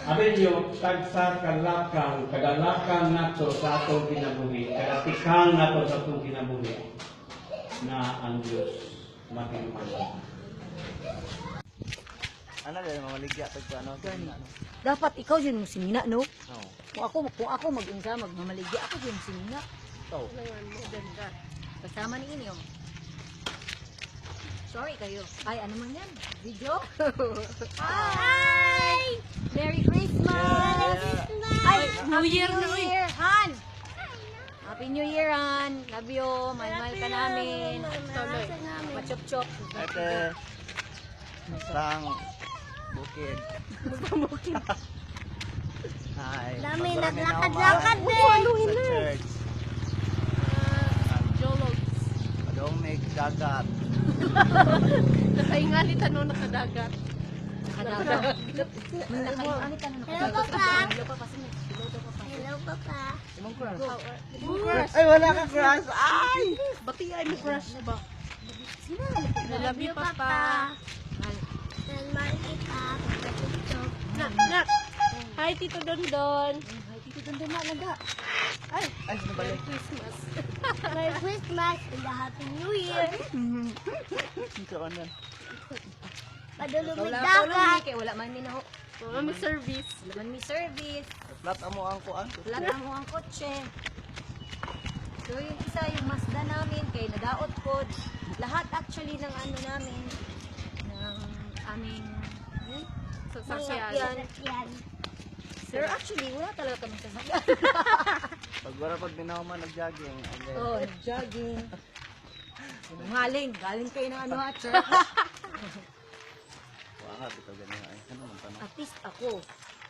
Abin nyo, tagsa kalakang, kadalakang nato sa atong kinabuhi, kadatikang nato sa atong kinabuhi, na ang Diyos makinuman. Ano dahil mamaligya pag ano? Dapat ikaw yun mo simina, no? Oo. Kung ako mag-unsa, magmamaligya, ako yun simina. Ikaw. Kasama ni inyo. Sorry kayo. Ay, ano man yan? Video? Hi! Merry Christmas! Ay, New Year, New Year! Han! Happy New Year, Han! Love you! Mahal-mahal ka namin. Machop-chop. Ate. Sang bukid. Bukid. Hi. Dami, Pagbarami na naglakad-lakad ako, din. Sa church. Jologs. Padong may dagat. Nakaingalit ano nakadagat. Nakadagat. Nakaingalit ka na Hello, Papa. Hello, Papa. Hello, Papa. Imong crush. Crush. Ay, wala ka crush. Ay! Batian ni crush ba? I love you, Papa. Salman kita. Nak. Hi, Tito Dondon. Ay, dito doon na laga. Ay, Ay, sino Merry balik? Christmas. Merry Christmas and a Happy New Year. Ikaw ano? Padulong Wala ng ko lang dagat. kay wala man min ako. Wala may service. Wala man mi service. Flat amo ang kuan. Wala mo ang kotse. So yung isa yung Mazda namin kay nadaot ko. Lahat actually ng ano namin ng aming Sasakyan. Yan. Sir, actually, wala talaga kami sasakyan. Pag binahuman nag-jogging. Okay. Oh, jogging. Galing kayo ng ano ha, church. Wala ka, bitaw ganyan. Ay, ano man tanong? At least ako,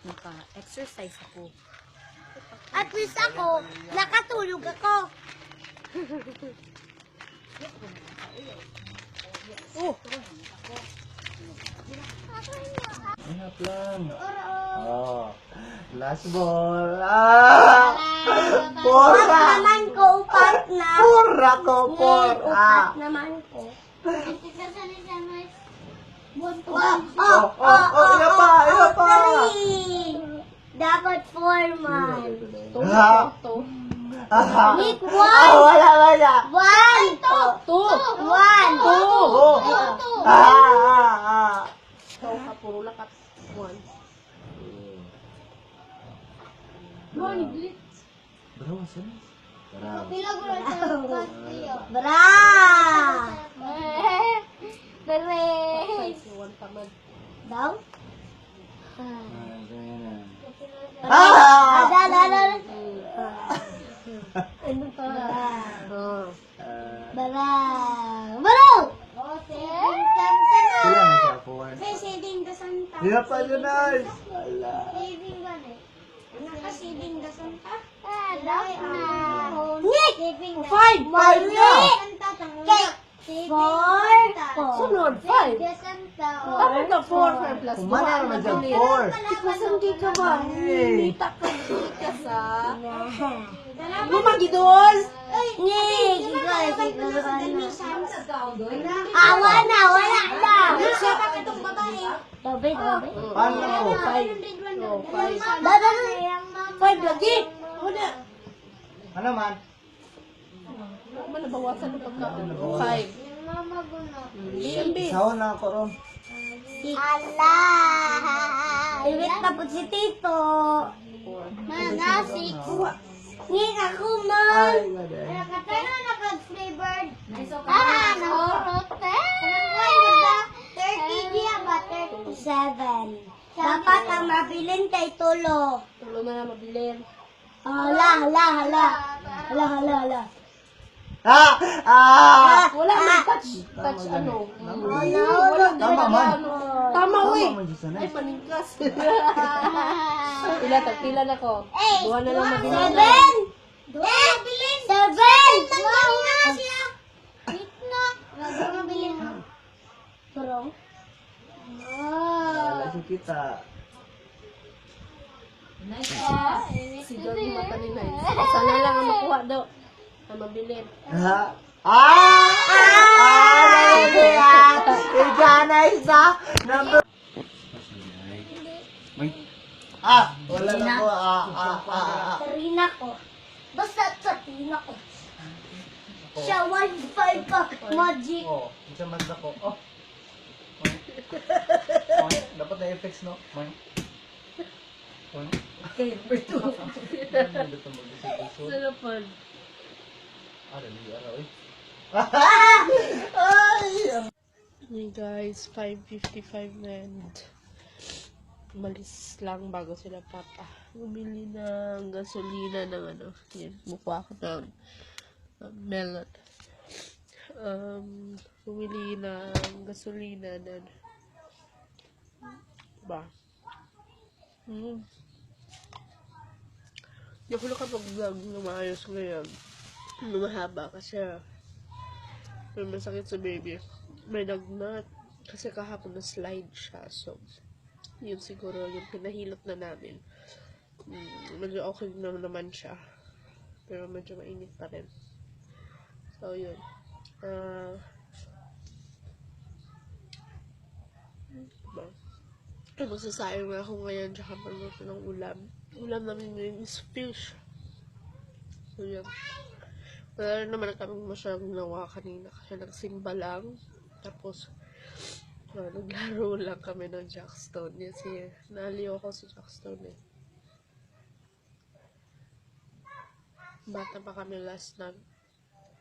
naka-exercise ako. At least ako, nakatulog ako. Oh, Ingat lang. Oh. Last ball. Ah! Upat Pura! naman ko, upat na. Pura ko, Ngayon, pura! upat naman ko. Iba pa! Dapat four man. Ha? Ah, Nick, one. wala! One. two. One. Oh! Ah! Ikaw ka, puro lakat. One. Bro, saan? Bro. Bra. Dere. Size ni one tamad. Daw? Ah! Ada. Ano pa? Bara. Baro! Sila na siya, Juan. Saving the Santa. Hindi pa yun, Nars. Wala. Saving ba na? Naka-saving the Santa? Dapat na. Nick! Five na! Four. Sunod, five. The Santa. Dapat na 4 plus 2. Kumana naman dyan, four. Hindi ka ba? Hey. Nita ka sa... Lumagidol! Nick! Awa na, wala na. Siya ka itong babae. David. Paano ako? Five lagi! Una! Ano man? Ano nabawasan ng pagkaon? 5. Isawa na ako, Rom. Ala! Iwit na po si Tito. Manasik. Ngik ako man. Ay, wala. Pero nakag-flavored. Naurot. 30 dia ba? 37. Dapat ang mabilin kay Tulo. Tulo na na mabilin. Hala. Ah! Ah! Wala may touch ano. Tama man. Tama, uy! man siya sanay. Ay, paningkas. Pila na ko. Eh, Duha na lang mabilin. 7. 7. Wow na siya. Gitna. Mabilin na. Turong. Wala si kita. Nice pa. Si Johnny mata ni Nice. Sana lang ang makuha daw. Ang mabilin. Ha? Ah! Ah! Ija na isa! Number... Wala na po. Sarina ko. Basta sa tina ko. Siya wifi ka, magic. Isa man ako. Dapat na effects, no? Sarapon. Hey guys, 5:55 na and umalis lang bago sila papa. Bumili ng gasolina ng yan, mukha ko ng melon. Bumili ng gasolina ng Hindi ako nakapag-vlog na maayos ngayon. Mahaba kasi may masakit sa baby. May nagnat kasi kahapon na slide siya. So, yun siguro yung pinahilot na namin. Medyo okay na naman siya. Pero medyo mainit pa rin. So, yun. Magsasayang na ako ngayon tsaka magluto ng ulam. Ulam namin ngayon is fish. So, yun. Wala naman kami masyadong ginawa kanina kasi nagsimba lang. Tapos, naglaro lang kami ng Jackstone. Kasi naaliw ako sa Jackstone eh. Bata pa kami last na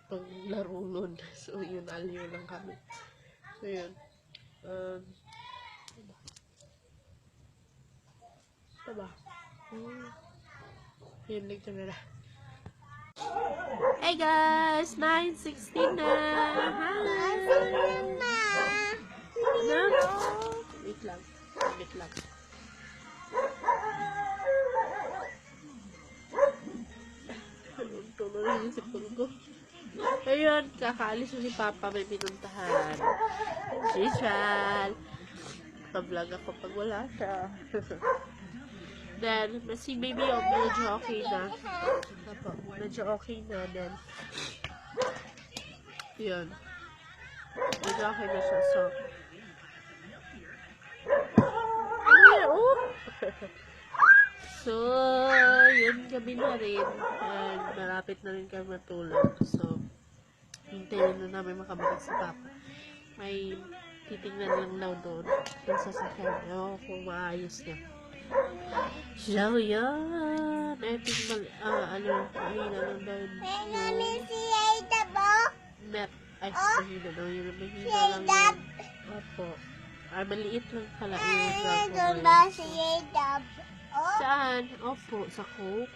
paglaro nun. So, yun, aliw lang kami. So, yun. Yun, like na. Hey guys! 9:16 na! Hi! Ano? Wait lang. Tuloy yung sipon ko. Ayun, kakaalis si Papa, may pinuntahan. Si Chal. Pa-vlog ako pag wala siya. Then, si baby medyo okay na. Medyo okay na. Then, yun. Medyo okay na siya. So, yun, gabi na rin. And, malapit na rin kami matulog. So, hintayin na namin makabalik si Papa. May titignan lang daw doon. Yung sasakyan. Ewan ko kung maayos niya. So, yun. I think, mahina lang daw yung si Ada po? net. Ay, mahina daw yun. Mahina lang yun. Opo. Ay, maliit lang pala yung Doon ba si Ada? Saan? Opo, sa Coke.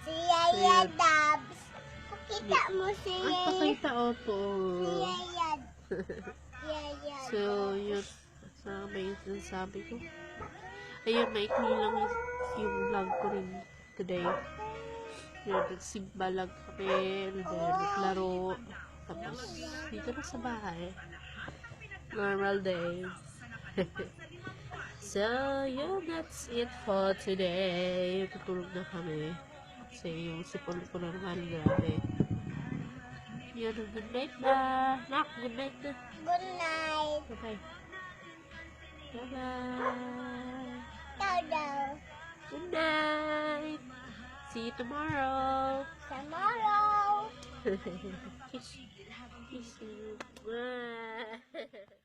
Si Yaya Dabs. Pakita mo si Ay, Yaya. pakita, opo. Si Yaya. Yaya. So, yun. Saan ba yung sinasabi ko? Ayun, maikli lang yung vlog ko rin today. Yun, nagsimba lang kami. Then, naglaro. Tapos, dito na sa bahay. Normal days. So, yeah, that's it for today. Tutulog na kami. Kasi yung sipon ko na naman, grabe. Yun, good night na. Nak, good night na. Good night. Bye-bye. Bye-bye. Daw. Good night. See you tomorrow. Tomorrow. Kiss. Kiss you. Bye.